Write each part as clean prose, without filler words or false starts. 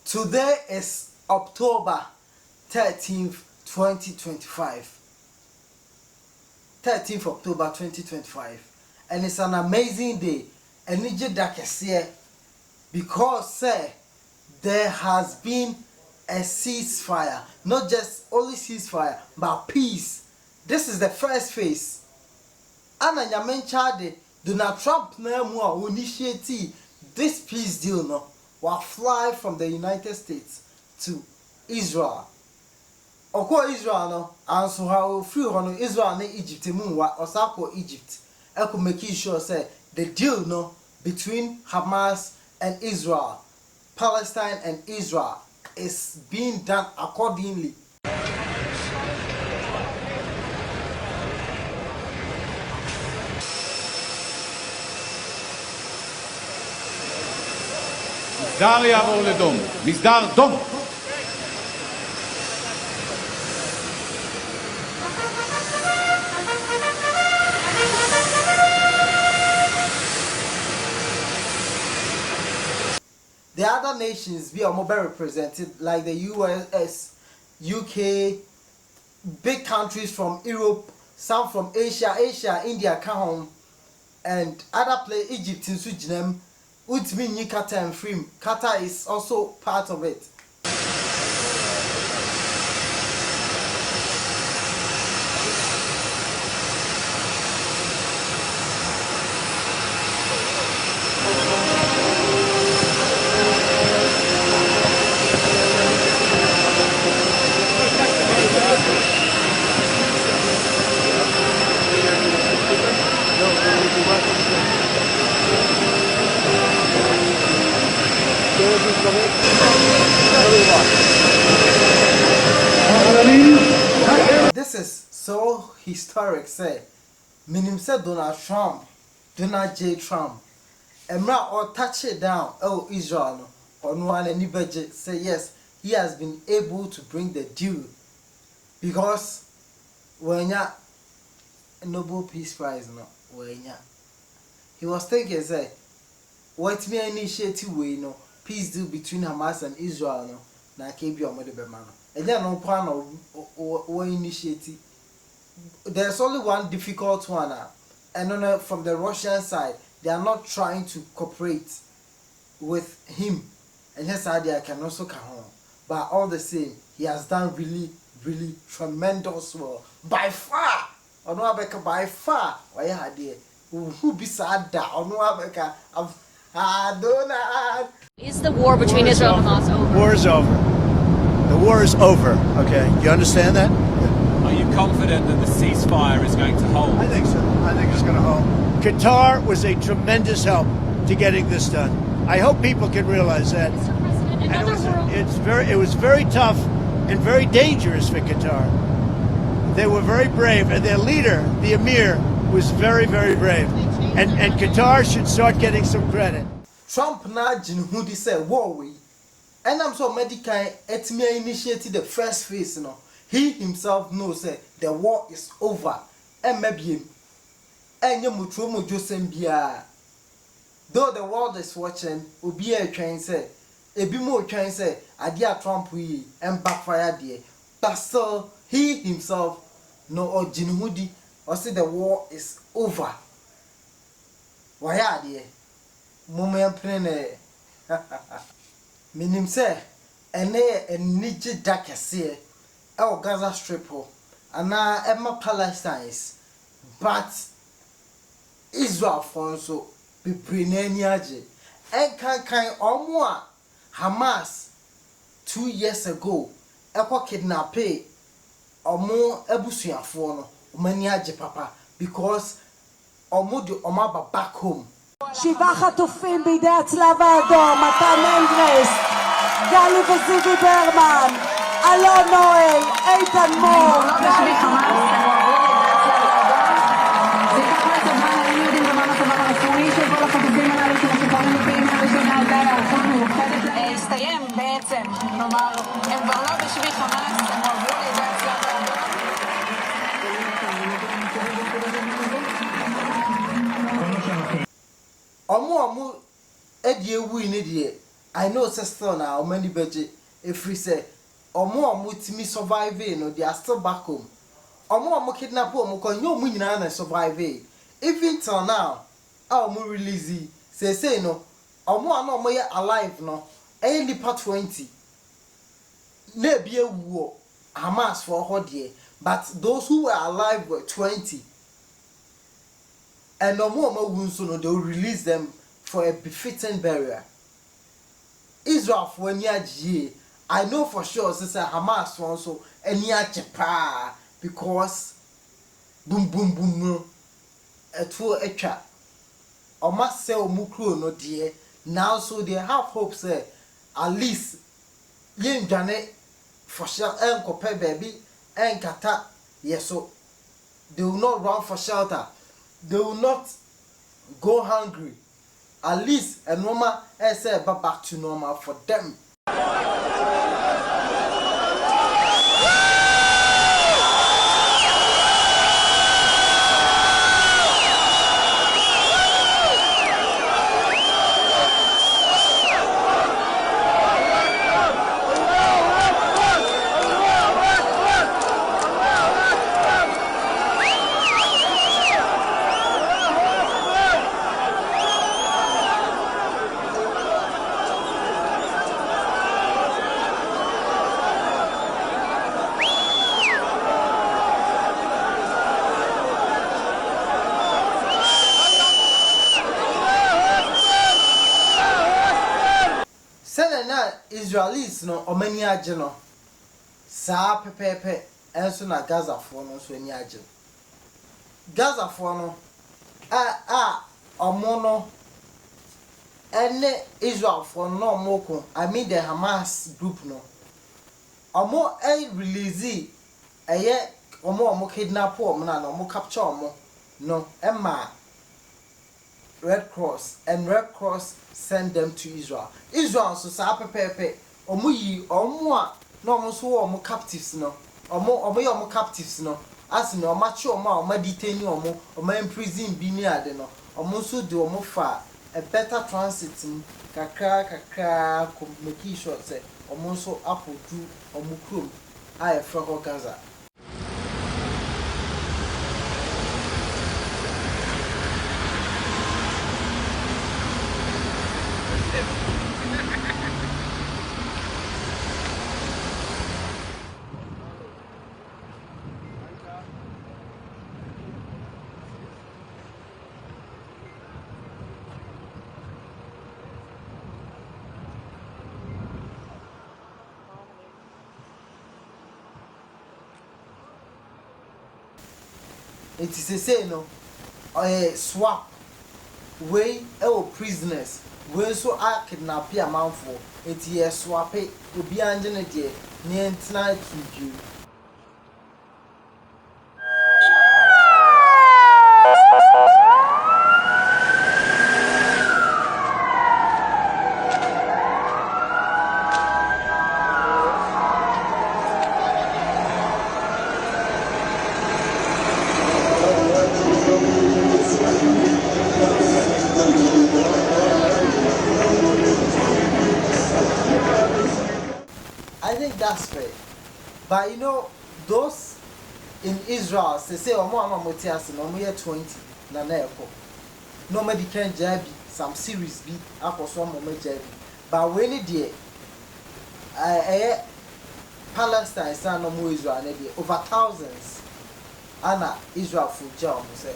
Today is October 13th, 2025. 13th October 2025. And it's an amazing day. And it's just because there has been a ceasefire. Not just only ceasefire, but peace. This is the first phase. Anna Nyamenchade, Donald Trump now initiate this peace deal no. Will fly from the United States to Israel. Oko Israel no, and so how free on Israel and Egypt munwa osako Egypt. I could make sure say the deal no between Hamas and Israel, Palestine and Israel is being done accordingly. מסדר יעבור לדום, מסדר דום. The other nations be more represented, like the US, UK, big countries from Europe, some from Asia, India, Akan, and other places, Egypt in Sudan. Which means Qatar and Free. Qatar is also part of it. This is so historic, say. Minim said Donald J. Trump. Emra or touch it down, oh Israel, on one and budget say yes, he has been able to bring the deal. Because when ya Nobel Peace Prize no when ya he was thinking say what me initiative way no peace deal between Hamas and Israel no na kebi omode be ma no and then no plan or initiative. There's only one difficult one and on from the Russian side they are not trying to cooperate with him, and his idea can also come home, but all the same he has done really tremendous well by far. By far why had there who be sad that Is the war between Israel and Hamas over? War is over. The war is over. Okay, you understand that? Are you confident that the ceasefire is going to hold? I think so. I think it's going to hold. Qatar was a tremendous help to getting this done. I hope people can realize that. Mr. President, It was very tough and very dangerous for Qatar. They were very brave, and their leader, the Emir, was very brave. And Qatar should start getting some credit. Trump na jinhudi say war we. And I'm so medical etme initiated the first phase no. He himself knows that the war is over. And maybe him. And you mutumo Joseph Bia. Though the world is watching, Obi a train say, a bit more train say, Adia Trump we and backfire there. But still, he himself no or Jinhudi or say the war is over. Why are they? Moment plane. Minim say, and a nije dakase. El Gaza Strip and now Emma Palestines, but Israel for so be Brineniaje and can or more Hamas 2 years ago, Equa kidnapped or more Ebusia for Maniaje Papa because Omudu Omaba back home. 7 חטופים בידי הצלב האדום, מתן אנדרס, גלי וזיוי ברמן, אלון נואל, איתן מור. הסתיים בעצם, כלומר, הם כבר לא בשבי חמאס, הם עברו לידי הצלב האדום. Omu edi ewu ni die I know sister now many budget if we say omo timi survive no they are still back home. Omo kidnap omo kon yo mu nyina na survive. Even till now, omo release say no omo ana omo ye alive no e nipa 20 na bia wuo Hamas for hodie, but those who were alive were 20. And no more wounds, no, they will release them for a befitting burial. Israel for near G, I know for sure, sister Hamas also and near Japan because boom boom boom a two a trap. Or must sell Mukru no dear. Now so they have hopes at least yin Janet for sure and compare baby and kata yes so they will not run for shelter. They will not go hungry. At least a normal say back to normal for them. Israelis no omani age no saa pepepe enso na Gaza fo no so ani age Gaza fo no omo no ene Israel fo no omoko I mean the Hamas group no omo release omo kidnap omo na omo capture omo no emma Red Cross and Red Cross send them to Israel. Israel so sa pepepe omo yi omo a no omo so omo captives no omo captives no as no omo chi omo detain omo imprison bi ni ade no omo so de omo fa a better transit kakra make sure say omo so apodu omo krom a e fra Gaza. It is a say no swap way prisoners we so are kidnap a man for it is swap it to be angel de near tonight to you. I think that's fair. But you know, those in Israel, they say, Omo Motias, no more 20, na nepo. Nobody can jabby, some series be, up or some moment jabby. But when it did, Palestine, stand no more Israel, over thousands. Anna, Israel for job, say,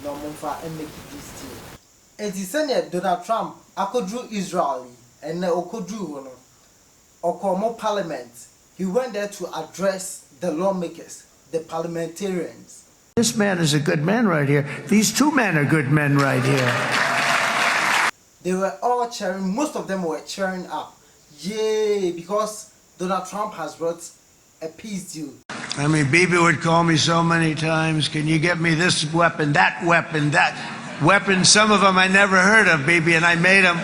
no more for and make this deal. And he said, Donald Trump, I could do Israeli, and I could do Okomo Parliament. He went there to address the lawmakers, the parliamentarians. This man is a good man right here. These two men are good men right here. They were all cheering, most of them were cheering up. Yay, because Donald Trump has brought a peace deal. I mean, Bibi would call me so many times, can you get me this weapon, that weapon, that weapon? Some of them I never heard of, Bibi, and I made them.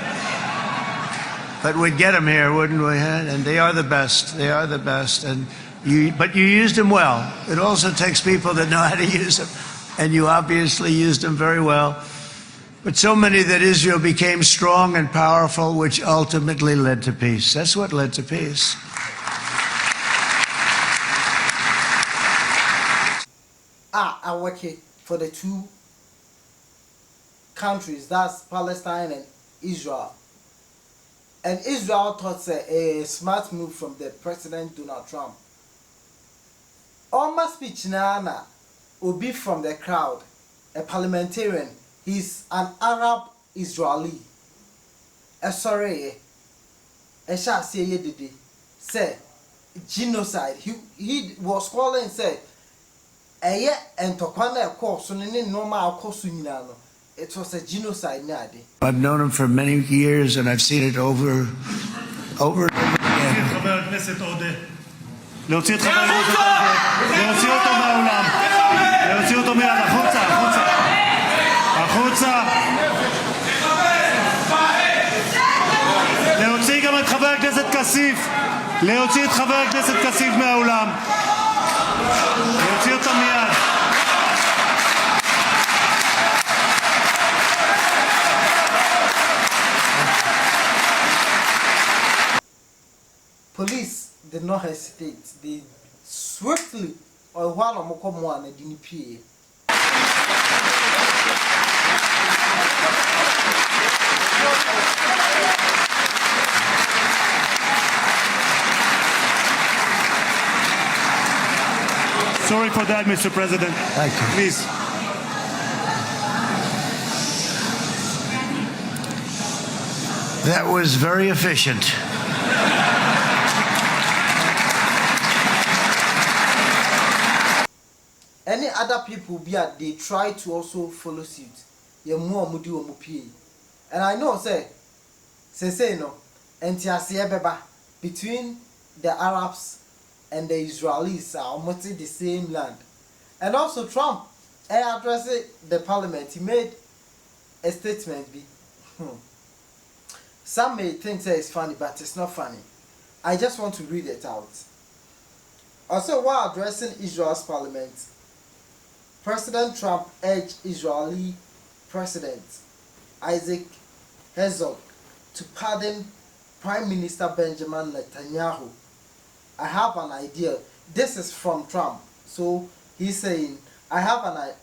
But we'd get them here, wouldn't we? And they are the best. They are the best. But you used them well. It also takes people that know how to use them. And you obviously used them very well. but so many that Israel became strong and powerful, which ultimately led to peace. That's what led to peace. I work for the two countries, that's Palestine and Israel. And Israel thought a smart move from the President Donald Trump. On my speech now, will be from the crowd, a parliamentarian. He's an Arab Israeli. Sorry, a shall say genocide. He was calling said, and Tokwana course, and any normal course. It was a genocide. I've known him for many years, and I've seen it over and over again. להוציא את חבר הכנסת עודה, להוציא אותו מהאולם, להוציא אותו מיד, החוצה, החוצה, החוצה, להוציא גם את חבר הכנסת כסיף, להוציא את חבר הכנסת כסיף מהאולם, להוציא אותו מיד. Police did not hesitate. They swiftly, or one of them and didn't pay. Sorry for that, Mr. President. Thank you. Please. That was very efficient. Any other people they try to also follow suit. And I know say no, between the Arabs and the Israelis are almost the same land. And also Trump addressed the parliament. He made a statement. Some may think that it's funny, but it's not funny. I just want to read it out. Also, while addressing Israel's parliament, President Trump urged Israeli President Isaac Herzog to pardon Prime Minister Benjamin Netanyahu. I have an idea. This is from Trump. So he's saying, I have an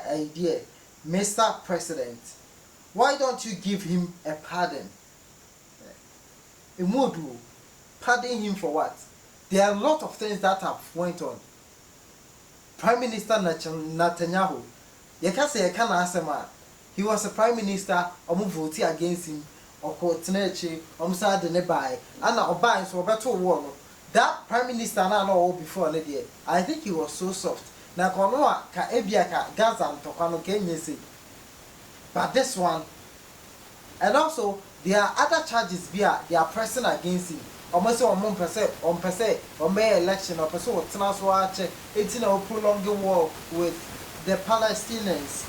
idea, Mr. President. Why don't you give him a pardon? Imudu, pardon him for what? There are a lot of things that have went on. Prime Minister Netanyahu, you can say he was a prime minister, voted against him, or Kotinechi, Omsad nearby, and Obai, so better war. That prime minister now before Lydia, I think he was so soft. Now, Konoa, Ebiaka, Gaza, and Tokano Kenyesi. But this one, and also there are other charges they are pressing against him. Almost on per se, on May election, or person what Tanaswache, 18 or prolonging war with the Palestinians.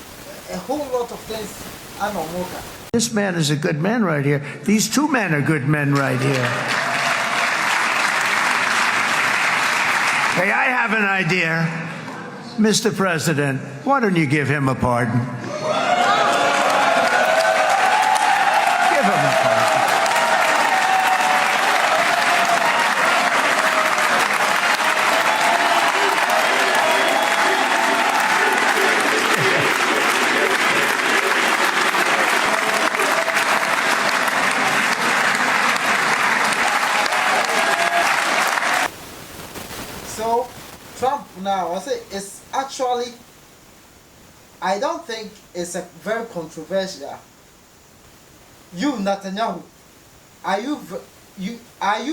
A whole lot of things are no more. This man is a good man right here. These two men are good men right here. Hey, I have an idea. Mr. President, why don't you give him a pardon? Give him a pardon. So, Trump now, I say, it's actually, I don't think it's a very controversial. You, Netanyahu, are you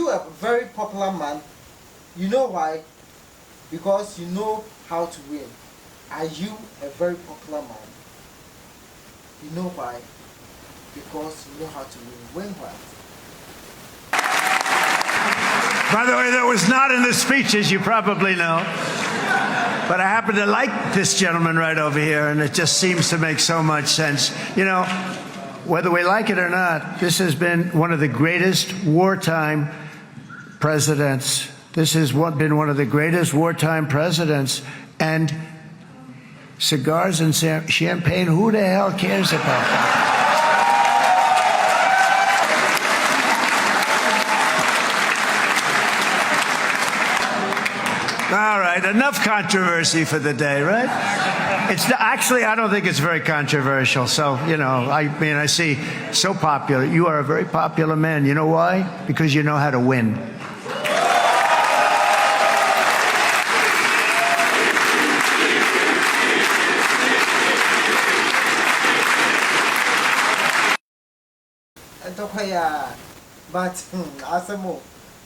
a very popular man? You know why? Because you know how to win. Are you a very popular man? You know why? Because you know how to win. Win what? By the way, that was not in the speech, as you probably know. But I happen to like this gentleman right over here, and it just seems to make so much sense. You know, whether we like it or not, this has been one of the greatest wartime presidents. This has been one of the greatest wartime presidents. And cigars and champagne. Who the hell cares about that? All right, enough controversy for the day, right? Actually, I don't think it's very controversial. So, I mean, I see so popular. You are a very popular man. You know why? Because you know how to win. But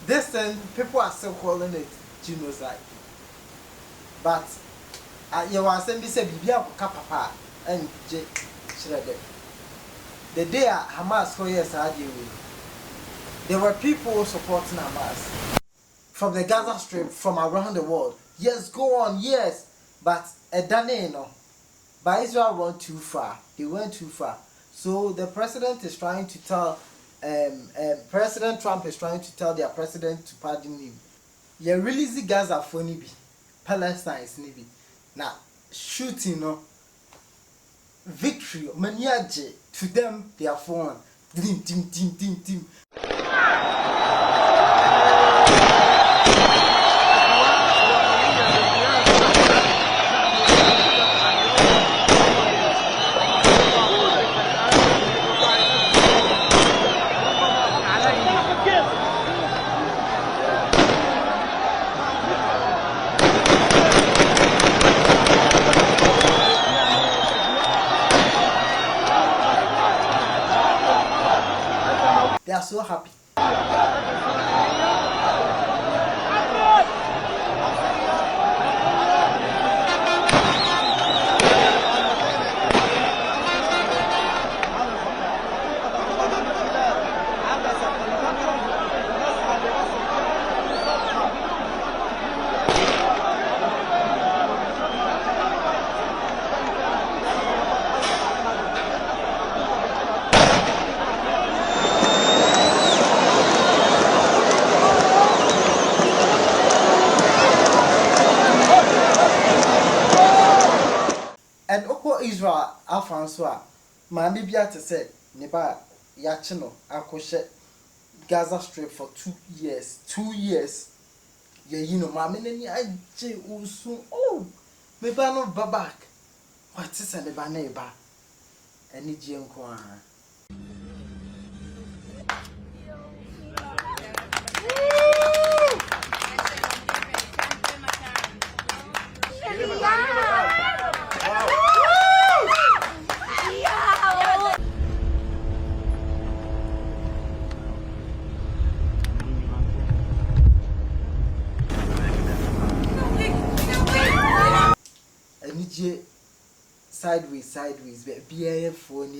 this thing, people are still calling it genocide. But you were saying this a Bibia Papa and J. Shredder. The day Hamas 4 years there were people supporting Hamas from the Gaza Strip, from around the world. Yes, go on, yes, but but Israel went too far. They went too far. So the president is trying to tell, President Trump is trying to tell their president to pardon him. You release Gaza for Nibi, Palestine is Nibi. Now, shooting, victory, maniaje, to them, they are for Dim. They are so happy. And Oko Israel Alfonso, Mammy Biata said, Neba Yachino, Akoshe Gaza Strip for 2 years. 2 years. Mammy, and Usu. Oh, Mebano Babak. What is a Nebaneba? And Nijian Kwan. Sideways, but be a phone.